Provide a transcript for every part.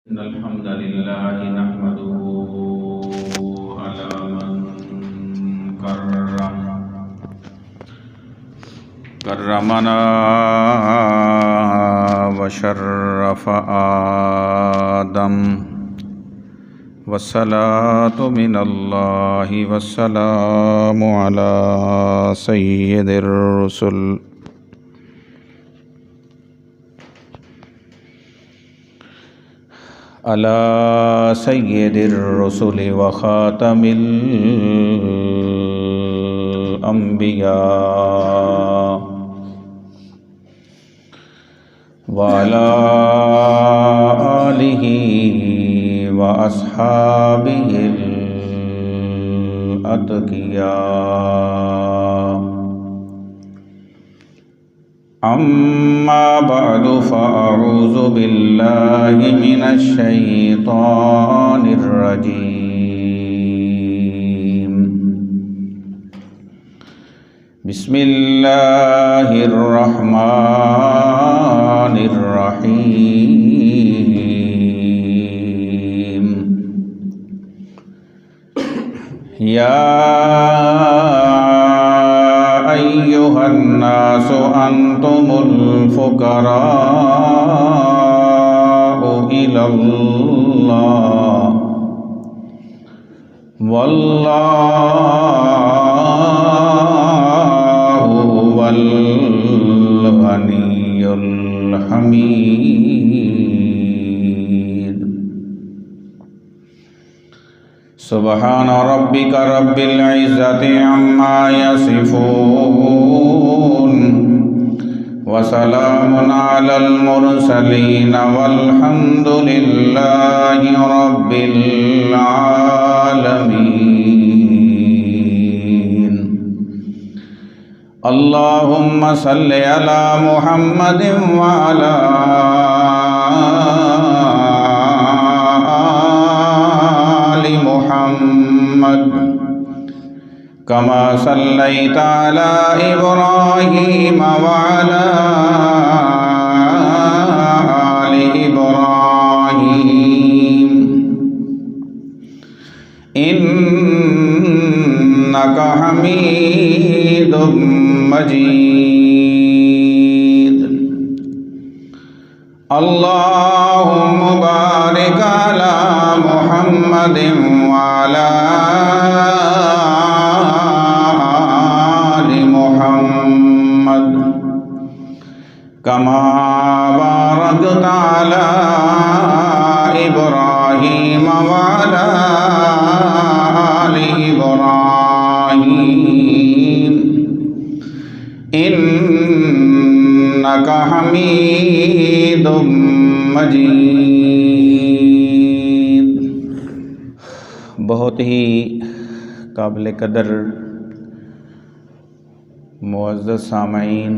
إن الحمد لله نحمده على من كرمنا وشرف آدم والصلاة من الله والسلام على سيد الرسل على سيد الرسل وخاتم الأنبياء وعلى آله وأصحابه الأتقياء أما بعد فأعوذ بالله من الشيطان الرجيم بسم الله الرحمن الرحيم يا أيها الناس أنتم الفقراء إلى الله والله هو الغني الحميد سبحان ربك رب العزة عما يصفون وسلام على المرسلين والحمد لله رب العالمين اللهم صل على محمد وعلى آل محمد كما صليت على إبراهيم وعلى آل إبراهيم إنك حميد مجيد اللهم بارك على محمد وعلى كما باركت على إبراهيم وعلى آل إبراهيم إنك حميد مجيد۔ بہت ہی قابل قدر معزز سامعین،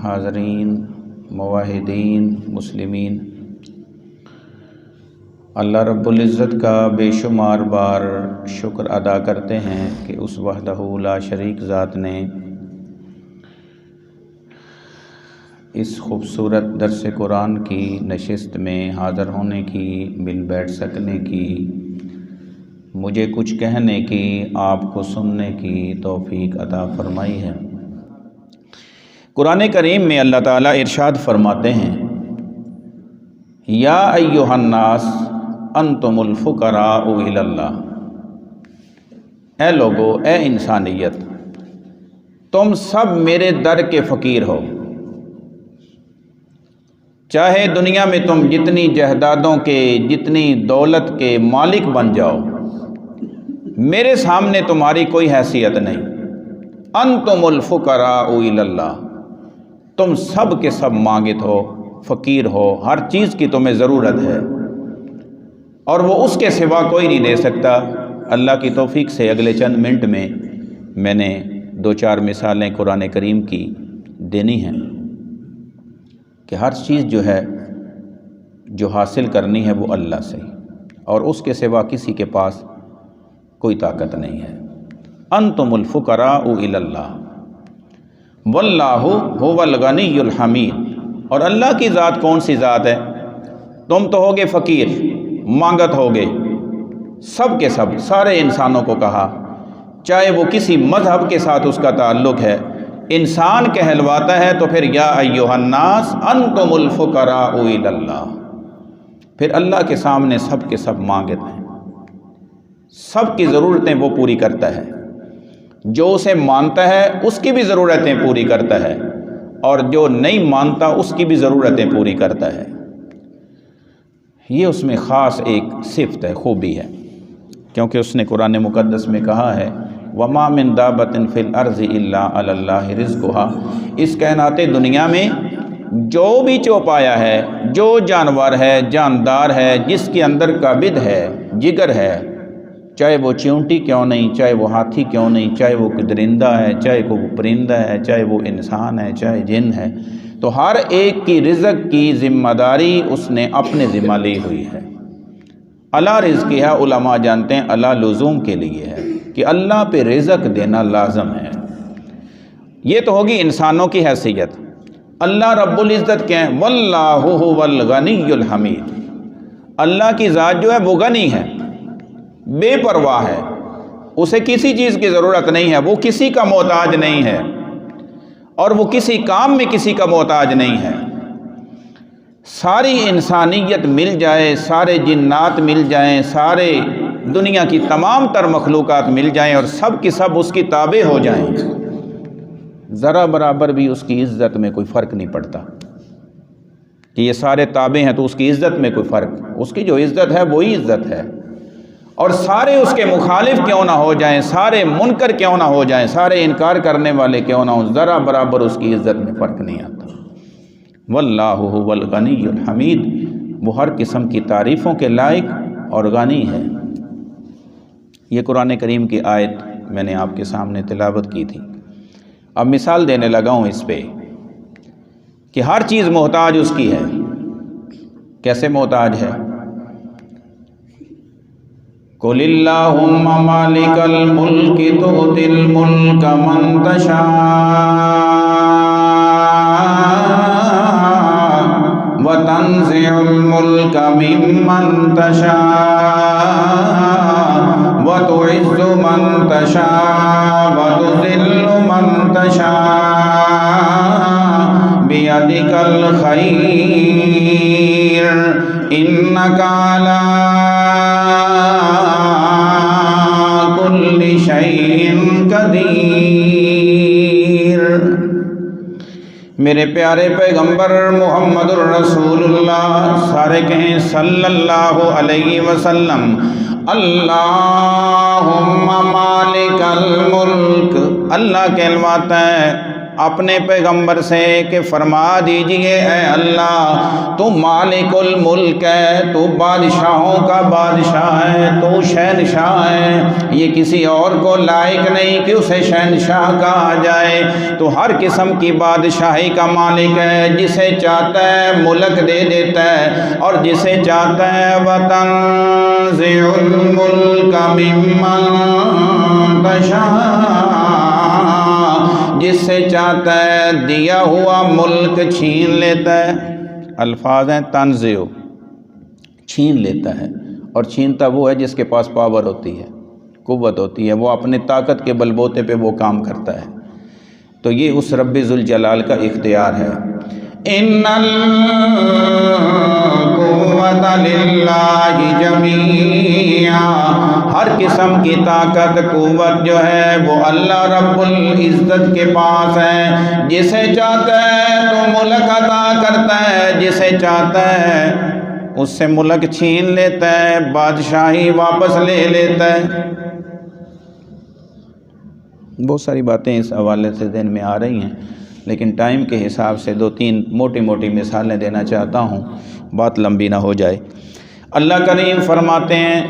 حاضرین، موحدین، مسلمین، اللہ رب العزت کا بے شمار بار شکر ادا کرتے ہیں کہ اس وحدہ لا شریک ذات نے اس خوبصورت درس قرآن کی نشست میں حاضر ہونے کی، مل بیٹھ سکنے کی، مجھے کچھ کہنے کی، آپ کو سننے کی توفیق عطا فرمائی ہے۔ قرآن کریم میں اللہ تعالیٰ ارشاد فرماتے ہیں یا ایھا الناس انتم الفقراء الی اللہ، اے لوگو، اے انسانیت، تم سب میرے در کے فقیر ہو۔ چاہے دنیا میں تم جتنی جائیدادوں کے، جتنی دولت کے مالک بن جاؤ، میرے سامنے تمہاری کوئی حیثیت نہیں۔ انتم الفقراء الی اللہ، تم سب کے سب مانگت ہو، فقیر ہو، ہر چیز کی تمہیں ضرورت ہے، اور وہ اس کے سوا کوئی نہیں دے سکتا۔ اللہ کی توفیق سے اگلے چند منٹ میں نے دو چار مثالیں قرآن کریم کی دینی ہیں کہ ہر چیز جو ہے جو حاصل کرنی ہے وہ اللہ سے، اور اس کے سوا کسی کے پاس کوئی طاقت نہیں ہے۔ انتم الفقراء الی اللہ واللہ هو الغنی الحمید، اور اللہ کی ذات کون سی ذات ہے؟ تم تو ہوگے فقیر، مانگت ہوگے، سب کے سب سارے انسانوں کو کہا، چاہے وہ کسی مذہب کے ساتھ اس کا تعلق ہے، انسان کہلواتا ہے تو پھر یا ایھا الناس انتم الفقراء الی اللہ، پھر اللہ کے سامنے سب کے سب مانگتے ہیں، سب کی ضرورتیں وہ پوری کرتا ہے، جو اسے مانتا ہے اس کی بھی ضرورتیں پوری کرتا ہے، اور جو نہیں مانتا اس کی بھی ضرورتیں پوری کرتا ہے۔ یہ اس میں خاص ایک صفت ہے، خوبی ہے، کیونکہ اس نے قرآن مقدس میں کہا ہے وَمَا مِن دَابَّةٍ فِي الْأَرْضِ إِلَّا عَلَى اللَّهِ رِزْقُهَا، اس کائنات دنیا میں جو بھی چوپایا ہے، جو جانور ہے، جاندار ہے، جس کے اندر کبد ہے، جگر ہے، چاہے وہ چیونٹی کیوں نہیں، چاہے وہ ہاتھی کیوں نہیں، چاہے وہ درندہ ہے، چاہے وہ پرندہ ہے، چاہے وہ انسان ہے، چاہے جن ہے، تو ہر ایک کی رزق کی ذمہ داری اس نے اپنے ذمہ لی ہوئی ہے۔ اللہ رزق ہے، علماء جانتے ہیں اللہ لزوم کے لیے ہے کہ اللہ پہ رزق دینا لازم ہے۔ یہ تو ہوگی انسانوں کی حیثیت۔ اللہ رب العزت کیا ہے؟ واللہ هو الغنی الحمید، اللہ کی ذات جو ہے وہ غنی ہے، بے پرواہ ہے، اسے کسی چیز کی ضرورت نہیں ہے، وہ کسی کا محتاج نہیں ہے، اور وہ کسی کام میں کسی کا محتاج نہیں ہے۔ ساری انسانیت مل جائے، سارے جنات مل جائیں، سارے دنیا کی تمام تر مخلوقات مل جائیں اور سب کی سب اس کی تابع ہو جائیں، ذرا برابر بھی اس کی عزت میں کوئی فرق نہیں پڑتا کہ یہ سارے تابع ہیں تو اس کی عزت میں کوئی فرق، اس کی جو عزت ہے وہی عزت ہے، اور سارے اس کے مخالف کیوں نہ ہو جائیں، سارے منکر کیوں نہ ہو جائیں، سارے انکار کرنے والے کیوں نہ ہوں، ذرا برابر اس کی عزت میں فرق نہیں آتا۔ واللہ هو الغنی الحمید، وہ ہر قسم کی تعریفوں کے لائق اور غنی ہے۔ یہ قرآن کریم کی آیت میں نے آپ کے سامنے تلاوت کی تھی، اب مثال دینے لگا ہوں اس پہ کہ ہر چیز محتاج اس کی ہے۔ کیسے محتاج ہے؟ قُلِ اللَّهُمَّ مَالِكَ الْمُلْكِ تُؤْتِي الْمُلْكَ مَن تَشَاءُ وَتَنزِعُ الْمُلْكَ مِمَّن تَشَاءُ وَتُعِزُّ مَن تَشَاءُ وَتُذِلُّ مَن تَشَاءُ بِيَدِكَ الْخَيْرُ إِنَّكَ عَلَىٰ كُلِّ شَيْءٍ قَدِيرٌ۔ میرے پیارے پیغمبر محمد الرسول اللہ، سارے کہیں صلی اللہ علیہ وسلم، اللہم مالک الملک، اللہ کہلواتا ہے اپنے پیغمبر سے کہ فرما دیجئے اے اللہ تو مالک الملک ہے، تو بادشاہوں کا بادشاہ ہے، تو شہنشاہ ہے، یہ کسی اور کو لائق نہیں کہ اسے شہنشاہ کہا جائے، تو ہر قسم کی بادشاہی کا مالک ہے، جسے چاہتا ہے ملک دے دیتا ہے، اور جسے چاہتا ہے وَتَنزِعُ الْمُلْكَ مِمَّن تَشَاءُ، جس سے چاہتا ہے دیا ہوا ملک چھین لیتا ہے۔ الفاظ ہیں تنزع، چھین لیتا ہے، اور چھینتا وہ ہے جس کے پاس پاور ہوتی ہے، قوت ہوتی ہے، وہ اپنے طاقت کے بل بوتے پہ وہ کام کرتا ہے، تو یہ اس رب ذوالجلال کا اختیار ہے۔ ان القوة للہ جمیعا، ہر قسم کی طاقت قوت جو ہے وہ اللہ رب العزت کے پاس ہے، جسے چاہتا ہے تو ملک عطا کرتا ہے، جسے چاہتا ہے اس سے ملک چھین لیتا ہے، بادشاہی واپس لے لیتا ہے۔ بہت ساری باتیں اس حوالے سے ذہن میں آ رہی ہیں، لیکن ٹائم کے حساب سے دو تین موٹی موٹی مثالیں دینا چاہتا ہوں، بات لمبی نہ ہو جائے۔ اللہ کریم فرماتے ہیں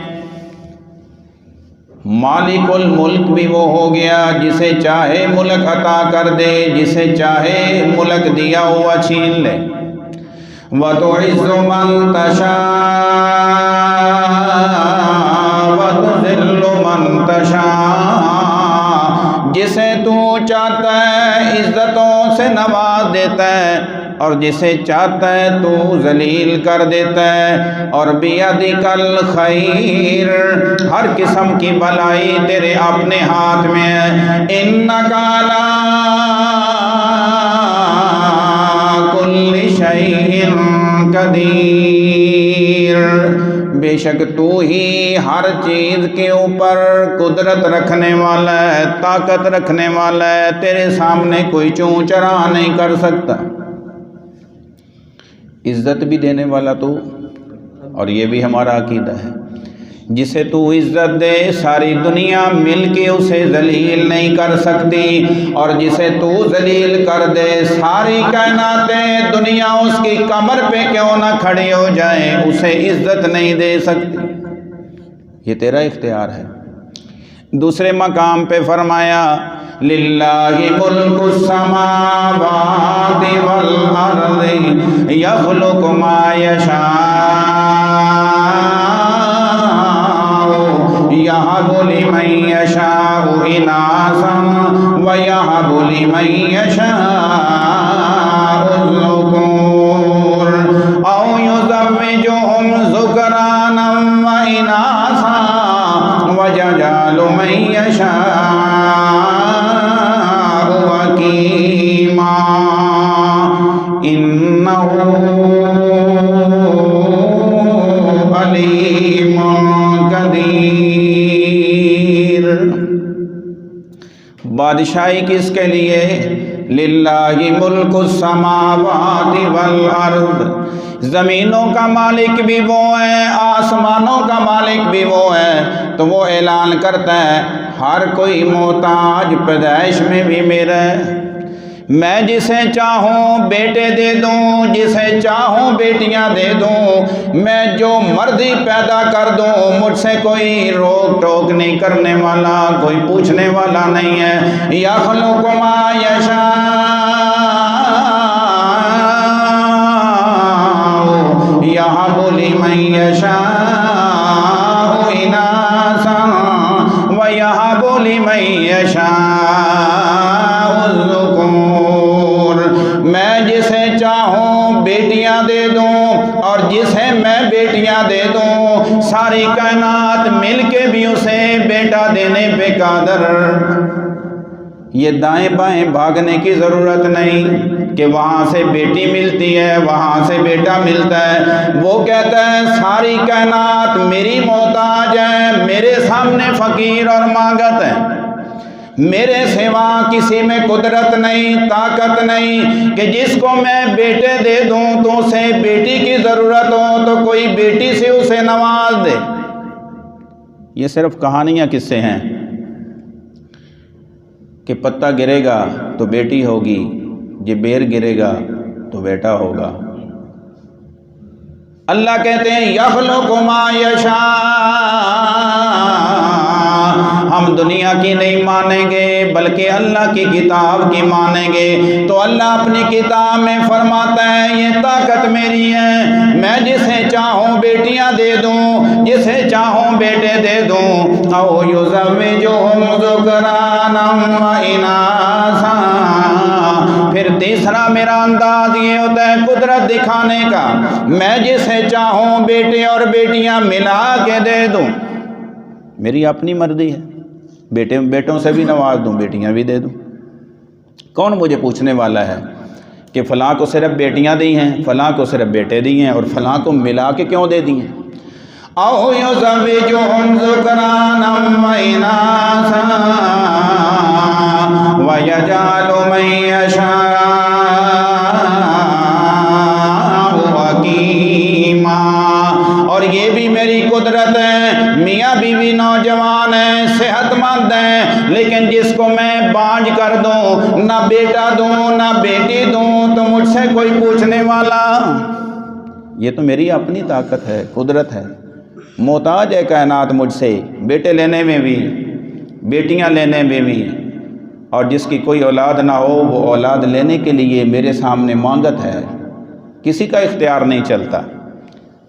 مالک الملک بھی وہ ہو گیا جسے چاہے ملک عطا کر دے، جسے چاہے ملک دیا ہوا چھین لے۔ وَتُعِزُّ مَن تَشَاءُ وَتُذِلُّ مَن تَشَاءُ، جسے تو چاہتا ہے عزتوں سے نواز دیتا ہے، اور جسے چاہتا ہے تو ذلیل کر دیتا ہے، اور بیدک الخیر، ہر قسم کی بلائی تیرے اپنے ہاتھ میں ہے۔ انک علی کل شیء قدیر، بے شک تو ہی ہر چیز کے اوپر قدرت رکھنے والا ہے، طاقت رکھنے والا ہے، تیرے سامنے کوئی چوں چرا نہیں کر سکتا۔ عزت بھی دینے والا تو، اور یہ بھی ہمارا عقیدہ ہے، جسے تو عزت دے ساری دنیا مل کے اسے ذلیل نہیں کر سکتی، اور جسے تو ذلیل کر دے ساری کائناتیں دنیا اس کی کمر پہ کیوں نہ کھڑی ہو جائیں اسے عزت نہیں دے سکتی۔ یہ تیرا اختیار ہے۔ دوسرے مقام پہ فرمایا للہ ملک السماوات والارض یخلق ما یشاء یہب لمن یشاء اناثا ویہب لمن یشاء الذکور او یزوجہم ذکرانا واناثا ویجعل من یشاء وقیما انہ علیم قدیر۔ بادشاہی کس کے لیے؟ للہ ملک السماوات والارض، زمینوں کا مالک بھی وہ ہے، آسمانوں کا مالک بھی وہ ہے۔ تو وہ اعلان کرتا ہے ہر کوئی محتاج پیدائش میں بھی میرا ہے، میں جسے چاہوں بیٹے دے دوں، جسے چاہوں بیٹیاں دے دوں، میں جو مرضی پیدا کر دوں، مجھ سے کوئی روک ٹوک نہیں کرنے والا، کوئی پوچھنے والا نہیں ہے۔ یخلق ما یشاء یہب لمن یشاء اناثا ویہب لمن یشاء الذکور، میں جسے چاہوں بیٹیاں دے دوں اور جسے میں بیٹیاں دے دوں، ساری کائنات مل کے بھی اسے بیٹا دینے پہ قادر۔ یہ دائیں بائیں بھاگنے کی ضرورت نہیں کہ وہاں سے بیٹی ملتی ہے وہاں سے بیٹا ملتا ہے۔ وہ کہتا ہے ساری کائنات میری محتاج ہے، میرے سامنے فقیر اور مانگت ہے، میرے سوا کسی میں قدرت نہیں، طاقت نہیں کہ جس کو میں بیٹے دے دوں تو اسے بیٹی کی ضرورت ہو تو کوئی بیٹی سے اسے نواز دے۔ یہ صرف کہانیاں قصے ہیں کہ پتا گرے گا تو بیٹی ہوگی، یہ بیر گرے گا تو بیٹا ہوگا۔ اللہ کہتے ہیں یخلق ما یشاء، ہم دنیا کی نہیں مانیں گے بلکہ اللہ کی کتاب کی مانیں گے۔ تو اللہ اپنی کتاب میں فرماتا ہے یہ طاقت میری ہے، میں جسے چاہوں بیٹیاں دے دوں، جسے چاہوں بیٹے دے دوں۔ او یزوجہم ذکرانا واناثا، پھر تیسرا میرا انداز یہ ہوتا ہے قدرت دکھانے کا، میں جسے چاہوں بیٹے اور بیٹیاں ملا کے دے دوں، میری اپنی مرضی ہے، بیٹوں سے بھی نواز دوں، بیٹیاں بھی دے دوں۔ کون مجھے پوچھنے والا ہے کہ فلاں کو صرف بیٹیاں دی ہیں، فلاں کو صرف بیٹے دی ہیں اور فلاں کو ملا کے کیوں دے دی ہیں؟ او یزوجہم ذکرانا واناثا ویجعل من یشاء وقیما، اور یہ بھی میری قدرت ہے، میاں بیوی نوجوان ہیں، صحت مند ہیں، لیکن جس کو میں بانجھ کر دوں، نہ بیٹا دوں نہ بیٹی دوں تو مجھ سے کوئی پوچھنے والا۔ یہ تو میری اپنی طاقت ہے، قدرت ہے۔ محتاج ہے کائنات مجھ سے، بیٹے لینے میں بھی بیٹیاں لینے میں بھی، اور جس کی کوئی اولاد نہ ہو وہ اولاد لینے کے لیے میرے سامنے مانگت ہے، کسی کا اختیار نہیں چلتا۔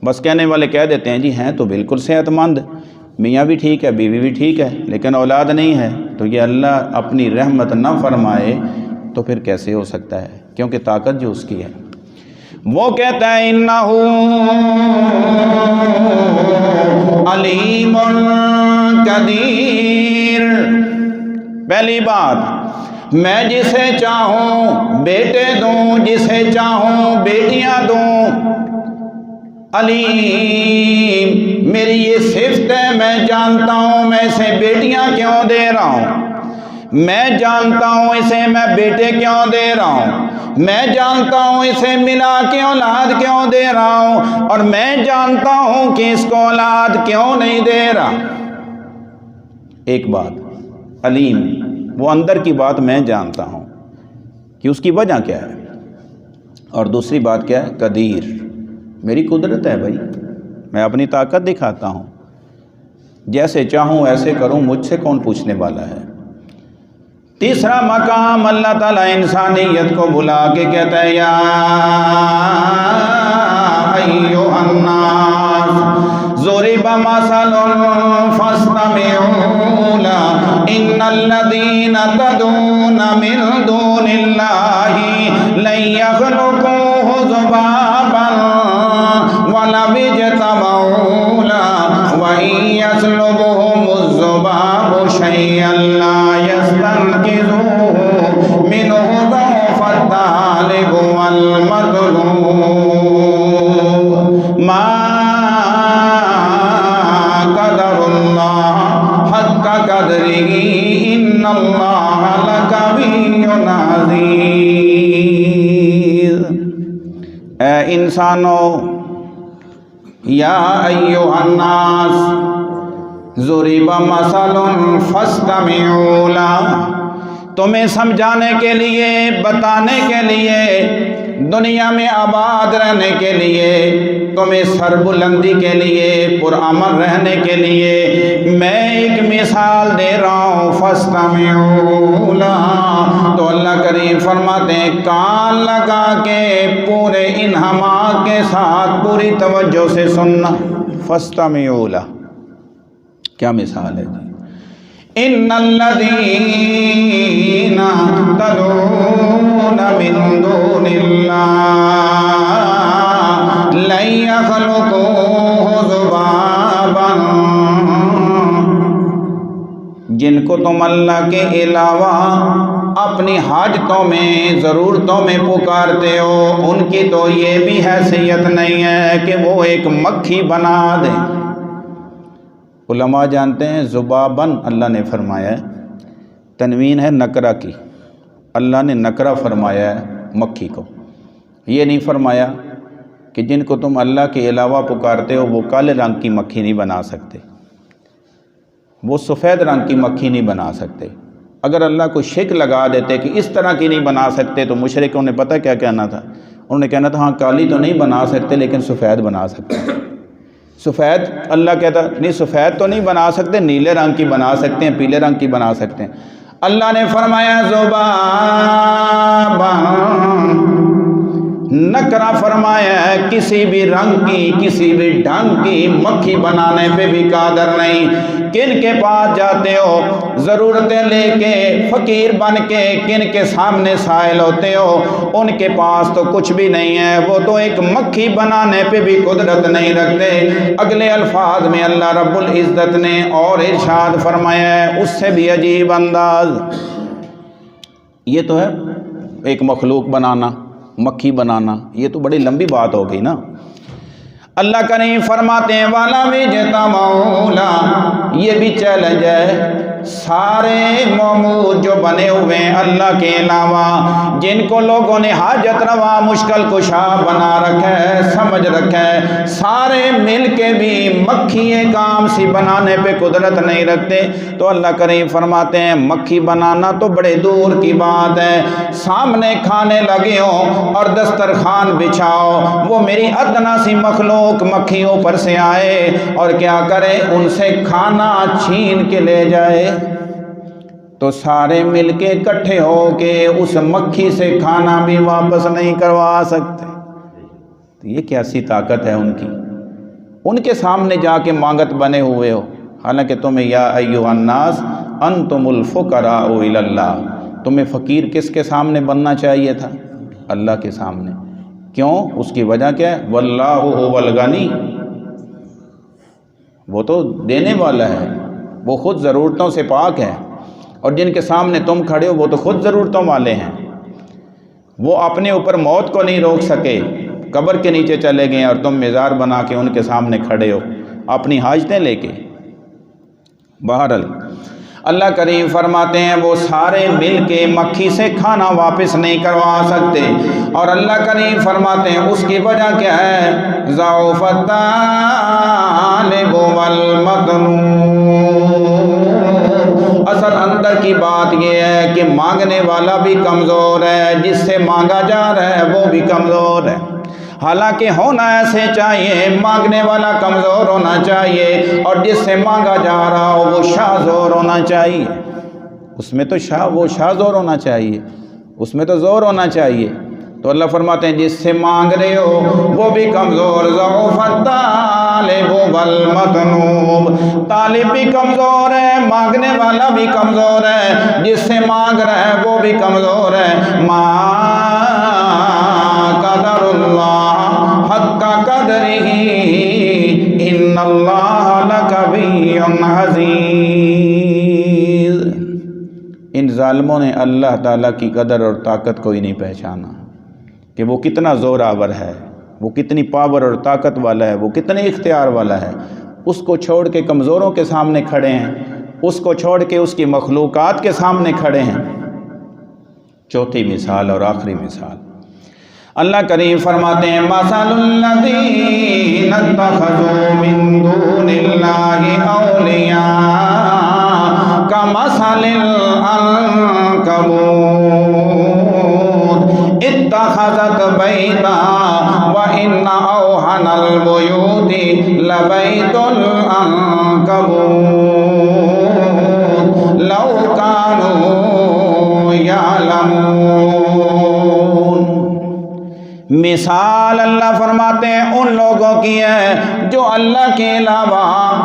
بس کہنے والے کہہ دیتے ہیں جی ہیں تو بالکل صحت مند، میاں بھی ٹھیک ہے بیوی بھی ٹھیک ہے لیکن اولاد نہیں ہے، تو یہ اللہ اپنی رحمت نہ فرمائے تو پھر کیسے ہو سکتا ہے، کیونکہ طاقت جو اس کی ہے۔ وہ کہتا ہے انہو علیم قدیر۔ پہلی بات، میں جسے چاہوں بیٹے دوں، جسے چاہوں بیٹیاں دوں۔ علیم میری یہ صفت ہے، میں جانتا ہوں میں اسے بیٹیاں کیوں دے رہا ہوں، میں جانتا ہوں اسے میں بیٹے کیوں دے رہا ہوں، میں جانتا ہوں اسے ملا کے اولاد کیوں دے رہا ہوں، اور میں جانتا ہوں کہ اس کو اولاد کیوں نہیں دے رہا۔ ایک بات علیم، وہ اندر کی بات میں جانتا ہوں کہ اس کی وجہ کیا ہے، اور دوسری بات کیا ہے، قدیر، میری قدرت ہے بھائی، میں اپنی طاقت دکھاتا ہوں، جیسے چاہوں ایسے کروں، مجھ سے کون پوچھنے والا ہے۔ تیسرا مقام اللہ تعالیٰ انسانیت کو بلا کے کہتا ہے یا ایھا الناس ضرب مثل فاستمعوا له ان الذين تدعون من دون الله لن يخلقوا ذبابا ولو اجتمعوا له وإن يسلبهم الذباب شيئا لا يستنقذوه منه ضعف الطالب والمطلوب ما قدر الله حق قدره إن الله لقوي عزيز۔ اے انسانوں، یا ایھا الناس ضرب مثل فاستمعوا له، تمہیں سمجھانے کے لیے، بتانے کے لیے، دنیا میں آباد رہنے کے لیے، تمہیں سربلندی کے لیے، پرامن رہنے کے لیے میں ایک مثال دے رہا ہوں، فاستمعوا له۔ تو اللہ کریم فرماتے ہیں کان لگا کے پورے انہماک کے ساتھ پوری توجہ سے سننا۔ فاستمعوا له کیا مثال ہے جی؟ ان الذین تدعون من دون اللہ لن یخلقوا ذبابا، جن کو تم اللہ کے علاوہ اپنی حاجتوں میں، ضرورتوں میں پکارتے ہو، ان کی تو یہ بھی حیثیت نہیں ہے کہ وہ ایک مکھی بنا دیں۔ علماء جانتے ہیں ذباباً اللہ نے فرمایا ہے، تنوین ہے نکرہ کی، اللہ نے نکرہ فرمایا ہے مکھی کو، یہ نہیں فرمایا کہ جن کو تم اللہ کے علاوہ پکارتے ہو وہ کالے رنگ کی مکھی نہیں بنا سکتے، وہ سفید رنگ کی مکھی نہیں بنا سکتے۔ اگر اللہ کو شک لگا دیتے کہ اس طرح کی نہیں بنا سکتے تو مشرکوں نے پتہ کیا کہنا تھا؟ انہوں نے کہنا تھا ہاں کالی تو نہیں بنا سکتے لیکن سفید بنا سکتے۔ سفید اللہ کہتا نہیں سفید تو نہیں بنا سکتے، نیلے رنگ کی بنا سکتے ہیں، پیلے رنگ کی بنا سکتے ہیں۔ اللہ نے فرمایا ذبابا، نکرہ فرمایا ہے، کسی بھی رنگ کی، کسی بھی ڈھنگ کی مکھی بنانے پہ بھی قادر نہیں۔ کن کے پاس جاتے ہو ضرورتیں لے کے، فقیر بن کے، کن کے سامنے سائل ہوتے ہو، ان کے پاس تو کچھ بھی نہیں ہے، وہ تو ایک مکھی بنانے پہ بھی قدرت نہیں رکھتے۔ اگلے الفاظ میں اللہ رب العزت نے اور ارشاد فرمایا ہے اس سے بھی عجیب انداز، یہ تو ہے ایک مخلوق بنانا، مکھی بنانا، یہ تو بڑی لمبی بات ہو گئی نا۔ اللہ کریم فرماتے ہیں والا بھی جتمولا، یہ بھی چیلنج ہے، سارے معبود جو بنے ہوئے ہیں اللہ کے علاوہ، جن کو لوگوں نے حاجت روا مشکل کشا بنا رکھا ہے، سمجھ رکھا ہے، سارے مل کے بھی مکھی ایک عام سی بنانے پہ قدرت نہیں رکھتے۔ تو اللہ کریم فرماتے ہیں مکھی بنانا تو بڑے دور کی بات ہے، سامنے کھانے لگے ہو اور دسترخوان بچھاؤ، وہ میری ادنا سی مخلوق مکھی اوپر سے آئے اور کیا کرے، ان سے کھانا چھین کے لے جائے، تو سارے مل کے اکٹھے ہو کے اس مکھی سے کھانا بھی واپس نہیں کروا سکتے۔ تو یہ کیسی طاقت ہے ان کی، ان کے سامنے جا کے مانگت بنے ہوئے ہو، حالانکہ تمہیں یا ایھا الناس انتم الفقراء الی اللہ، تمہیں فقیر کس کے سامنے بننا چاہیے تھا؟ اللہ کے سامنے۔ کیوں؟ اس کی وجہ کیا ہے؟ واللہ هو الغنی، وہ تو دینے والا ہے، وہ خود ضرورتوں سے پاک ہے، اور جن کے سامنے تم کھڑے ہو وہ تو خود ضرورتوں والے ہیں۔ وہ اپنے اوپر موت کو نہیں روک سکے، قبر کے نیچے چلے گئے اور تم مزار بنا کے ان کے سامنے کھڑے ہو اپنی حاجتیں لے کے۔ بہرحال اللہ کریم فرماتے ہیں وہ سارے مل کے مکھی سے کھانا واپس نہیں کروا سکتے، اور اللہ کریم فرماتے ہیں اس کی وجہ کیا ہے؟ ضعف الطالب والمطلوب۔ اصل اندر کی بات یہ ہے کہ مانگنے والا بھی کمزور ہے، جس سے مانگا جا رہا ہے وہ بھی کمزور ہے۔ حالانکہ ہونا ایسے چاہیے، مانگنے والا کمزور ہونا چاہیے اور جس سے مانگا جا رہا ہو وہ شاذور ہونا چاہیے، اس میں تو وہ شاذور ہونا چاہیے، اس میں تو زور ہونا چاہیے۔ تو اللہ فرماتے ہیں جس سے مانگ رہے ہو وہ بھی کمزور۔ ضعف الطالب والمطلوب، طالب بھی کمزور ہے، مانگنے والا بھی کمزور ہے، جس سے مانگ رہا ہے وہ بھی کمزور ہے۔ ما قدر اللہ حق قدرہ ان اللہ لقوی عزیز۔ ان ظالموں نے اللہ تعالیٰ کی قدر اور طاقت کو ہی نہیں پہچانا کہ وہ کتنا زور آور ہے، وہ کتنی پاور اور طاقت والا ہے، وہ کتنے اختیار والا ہے۔ اس کو چھوڑ کے کمزوروں کے سامنے کھڑے ہیں، اس کو چھوڑ کے اس کی مخلوقات کے سامنے کھڑے ہیں۔ چوتھی مثال اور آخری مثال اللہ کریم فرماتے ہیں مثل الذین اتخذوا من دون اللہ اولیاء کمثل العنکبوت اتخذت بیتا وان اوہن البیوت لبیت العنکبوت لو کانوا یعلمون۔ مثال اللہ فرماتے ہیں ان لوگوں کی ہے جو اللہ کے علاوہ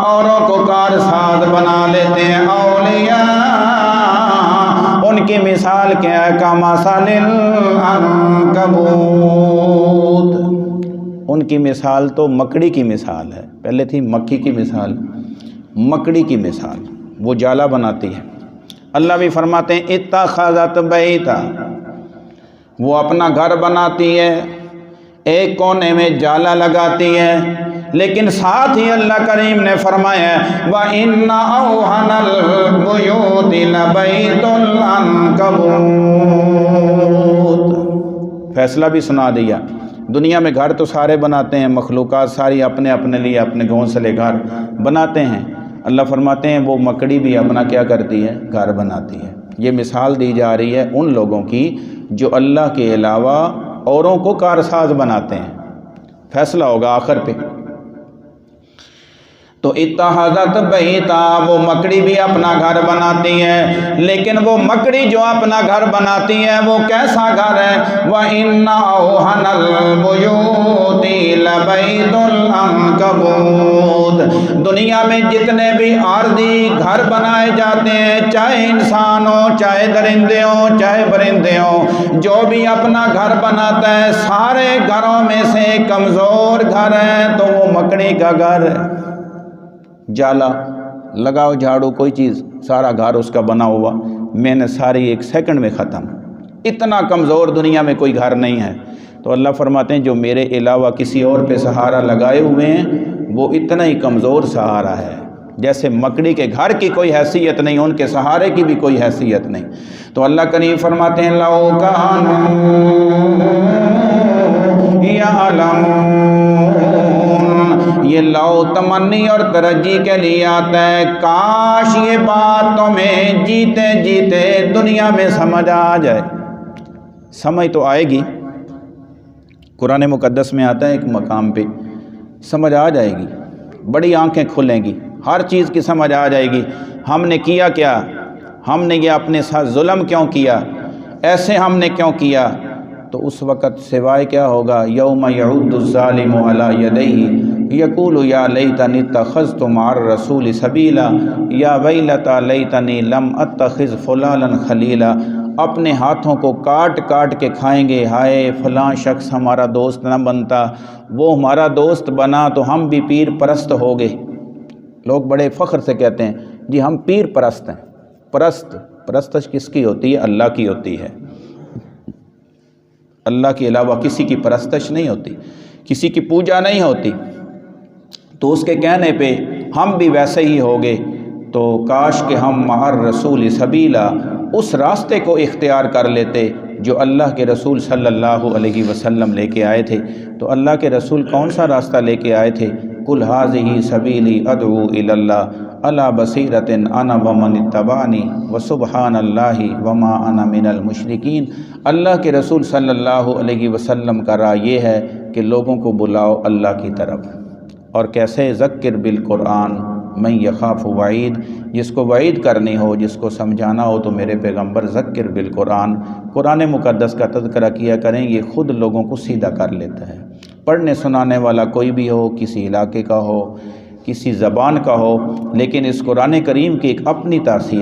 اوروں کو کارساز بنا لیتے ہیں، اولیاء۔ ان کی مثال کیا ہے؟ کمثل العنکبوت، ان کی مثال تو مکڑی کی مثال ہے۔ پہلے تھی مکھی کی مثال، مکڑی کی مثال، وہ جالا بناتی ہے۔ اللہ بھی فرماتے ہیں اتخذت بیتا، وہ اپنا گھر بناتی ہے، ایک کونے میں جالا لگاتی ہے، لیکن ساتھ ہی اللہ کریم نے فرمایا وَإِنَّ أَوْهَنَ الْبُيُوتِ لَبَيْتُ الْعَنْكَبُوتِ۔ فیصلہ بھی سنا دیا۔ دنیا میں گھر تو سارے بناتے ہیں، مخلوقات ساری اپنے اپنے لیے اپنے گھونسلے گھر بناتے ہیں۔ اللہ فرماتے ہیں وہ مکڑی بھی اپنا کیا کرتی ہے؟ گھر بناتی ہے۔ یہ مثال دی جا رہی ہے ان لوگوں کی جو اللہ کے علاوہ اوروں کو کارساز بناتے ہیں۔ فیصلہ ہوگا آخر پہ۔ تو اتخذت بیتا، وہ مکڑی بھی اپنا گھر بناتی ہے، لیکن وہ مکڑی جو اپنا گھر بناتی ہے وہ کیسا گھر ہے؟ وَإِنَّ أَوْهَنَ الْبُيُوتِ لَبَيْتُ الْعَنْكَبُوتِ۔ دنیا میں جتنے بھی عارضی گھر بنائے جاتے ہیں، چاہے انسان ہو، چاہے درندے ہوں، چاہے برندے ہوں، جو بھی اپنا گھر بناتا ہے سارے گھروں میں سے کمزور گھر ہے تو وہ مکڑی کا گھر ہے۔ جالا لگاؤ، جھاڑو، کوئی چیز، سارا گھر اس کا بنا ہوا، محنت ساری ایک سیکنڈ میں ختم۔ اتنا کمزور دنیا میں کوئی گھر نہیں ہے۔ تو اللہ فرماتے ہیں جو میرے علاوہ کسی اور پہ سہارا لگائے ہوئے ہیں وہ اتنا ہی کمزور سہارا ہے، جیسے مکڑی کے گھر کی کوئی حیثیت نہیں، ان کے سہارے کی بھی کوئی حیثیت نہیں۔ تو اللہ کریم فرماتے ہیں لَوْ كَانُوا يَعْلَمُونَ، یہ لو تمنی اور ترجی کے لیے آتا ہے، کاش یہ بات تمہیں جیتے جیتے دنیا میں سمجھ آ جائے۔ سمجھ تو آئے گی، قرآن مقدس میں آتا ہے ایک مقام پہ سمجھ آ جائے گی، بڑی آنکھیں کھلیں گی، ہر چیز کی سمجھ آ جائے گی۔ ہم نے کیا کیا، ہم نے یہ اپنے ساتھ ظلم کیوں کیا، ایسے ہم نے کیوں کیا، تو اس وقت سوائے کیا ہوگا؟ یوم یعود الظالم علی یدیہ یقول یا لیتنی اتخذت مع الرسول سبیلا یا ویلتی لیتنی لم اتخذ فلانا خلیلا۔ اپنے ہاتھوں کو کاٹ کاٹ کے کھائیں گے، ہائے فلاں شخص ہمارا دوست نہ بنتا، وہ ہمارا دوست بنا تو ہم بھی پیر پرست ہو گئے۔ لوگ بڑے فخر سے کہتے ہیں جی ہم پیر پرست ہیں۔ پرستش کس کی ہوتی ہے؟ اللہ کی ہوتی ہے۔ اللہ کے علاوہ کسی کی پرستش نہیں ہوتی، کسی کی پوجا نہیں ہوتی۔ تو اس کے کہنے پہ ہم بھی ویسے ہی ہو گئے۔ تو کاش کہ ہم مع الرسول سبیلا، اس راستے کو اختیار کر لیتے جو اللہ کے رسول صلی اللہ علیہ وسلم لے کے آئے تھے۔ تو اللہ کے رسول کون سا راستہ لے کے آئے تھے؟ قل ھذہ سبیلی ادعو الی اللہ علی بصیرۃ انا ومن اتبعنی وسبحان اللہ وما انا من المشرکین۔ اللہ کے رسول صلی اللہ علیہ وسلم کا راہ یہ ہے کہ لوگوں کو بلاؤ اللہ کی طرف۔ اور کیسے؟ ذکر بالقرآن من یخاف وعید، جس کو وعید کرنی ہو، جس کو سمجھانا ہو تو میرے پیغمبر ذکر بالقرآن، قرآن مقدس کا تذکرہ کیا کریں، یہ خود لوگوں کو سیدھا کر لیتا ہے۔ پڑھنے سنانے والا کوئی بھی ہو، کسی علاقے کا ہو، کسی زبان کا ہو، لیکن اس قرآن کریم کی ایک اپنی تاثیر ہے۔